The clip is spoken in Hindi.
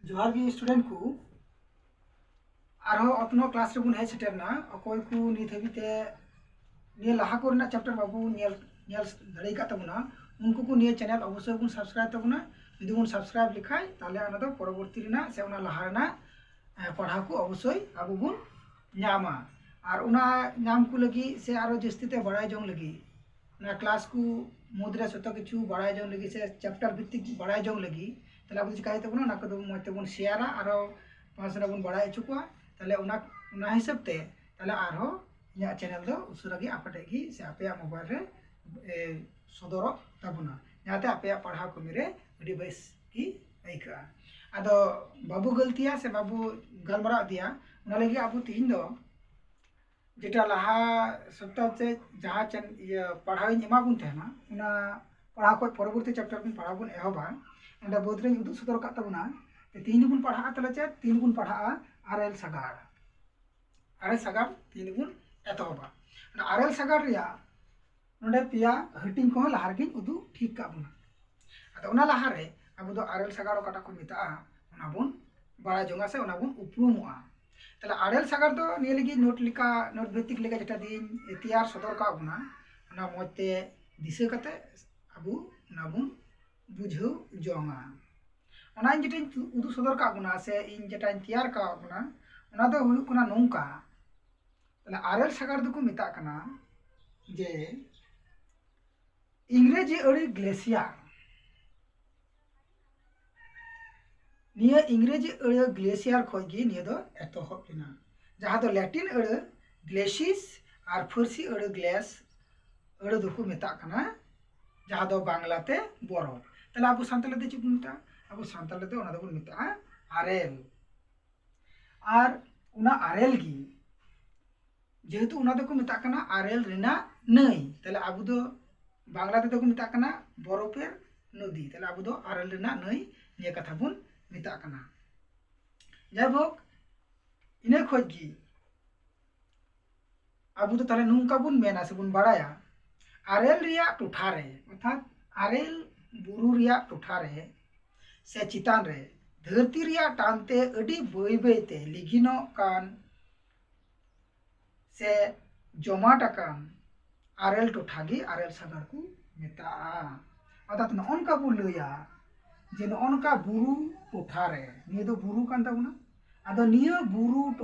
जोहार गी स्टूडेंट को आरो अपनो क्लास रे बुन हेज सेटरना अकोय को नित हबीते निये लाहा कोरना चैप्टर बाबू नियल नियल दड़े का तबना उनको को निये चैनल अवश्य बुन सब्सक्राइब तबना यदि बुन सब्सक्राइब लिखाय ताले अना दो परवर्ती रेना से उना लाहा रेना पढ़ा को अवश्य आबू बुन न्यामा और उना नाम को लगी से आरो जस्तीते बड़ाय जोंग लगी ना क्लास को मुद्रे सतो किछु बड़ाय जोंग लगी से चैप्टर भित्तिक बड़ाय जोंग लगी ताले आबू चिकाय तबना ना को मय तेबुन शेयरा आरो पासरा बुन बड़ाय चुकुआ ताले उना हिसाब ते ताले आरो ᱤᱧᱟᱹᱜ ᱪᱮᱱᱮᱞ ᱫᱚ ᱩᱥᱟᱹᱨᱟ ᱜᱮ ᱟᱯᱮ ᱴᱷᱮᱱ ᱜᱮ ᱥᱮ ᱟᱯᱮᱭᱟᱜ ᱢᱳᱵᱟᱭᱤᱞ ᱨᱮ ᱥᱚᱫᱚᱨᱚᱜ ᱛᱟᱵᱚᱱᱟ ᱡᱟᱦᱟᱸᱛᱮ ᱟᱯᱮᱭᱟᱜ ᱯᱟᱲᱦᱟᱣ ᱠᱟᱹᱢᱤ ᱨᱮ ᱟᱹᱰᱤ ᱵᱮᱥ ᱜᱮ ᱟᱹᱭᱠᱟᱹᱜᱼᱟ ᱟᱫᱚ ᱵᱟᱵᱩ ᱜᱟᱹᱞᱛᱤᱭᱟ ᱥᱮ ᱵᱟᱵᱩ ᱜᱟᱞᱢᱟᱨᱟᱣ ᱤᱫᱤᱭᱟ ᱚᱱᱟ ᱞᱟᱹᱜᱤᱫ ᱟᱵᱚ ᱛᱤᱦᱤᱧ ᱫᱚ যেটা লাহা সপ্তাহতে যাহা পড়াইᱧ এমাবুন তেহনা ওনা পড়া কো পরবর্তী চ্যাপ্টার বুন পড়া বুন এহবা এন্ড বোধ রে উদᱩᱜ সদর কা তাবুনা তিন বুন পড়া তালে चे तीन बुन पढ़ा आरेल सागार तीन बुन एतहबा आरेल सागार रिया नोडे पिया हटिंग को लहार गिन उदु ठीक का बुना अदा उना लहार रे अबु दो आरेल सागार काटा को मिता उना बुन बड़ा जोंगा से उना बुन उपरुमुआ तले आरेल सागार दो निये लगी नोट भित्तिक लेगा जेटा दिन तैयार सदर का बुना उना मोते दिसे कते अबु उना बुन बुझो जोंगा उना इन जेटा उदु सदर का बुना से इन जेटा तैयार का बुना उना दो हुयु कुना नोंका तले आरेल सागार दो को मिता कना जे इंग्रेजी अड़ी ग्लेशियर निये इंग्रेजी अड़ी ग्लेशियर खोगी निये दो एतहब लेना जहां दो लैटिन अड़ी ग्लेशिस और फारसी अड़ी ग्लेस अड़ी दो को मिता कना जहां दो बांग्लाते बरफ तले अबो सान्ताली दे चुप मिता अबो सान्ताली दे उना दो मिता आरेल और उना आरेल की जेहेतु उना दो को मिता कना आरेल रेना नई तले अबो दो बांग्ला ते दो को मिता कना बरफेर नदी तले अबो दो आरेल रेना नई निये कथा बुन मिता कना जायहोक इने खोज अबो दो ताले नुंका बुन मेना से बुन बड़ाया आरेल रिया टोठा रे अर्थात आरेल बुरु रिया टोठा रे से चितान रे धरती रिया टानते अडी बय बयते लिगिनो कान से जमाट कान आरेल टोठा गे आरेल सागार को मेता अर्थात नॉनका बु लया जे नॉनका बुरु टोठा रे निये दो बुरु कान ताबुना आदो निये बुरु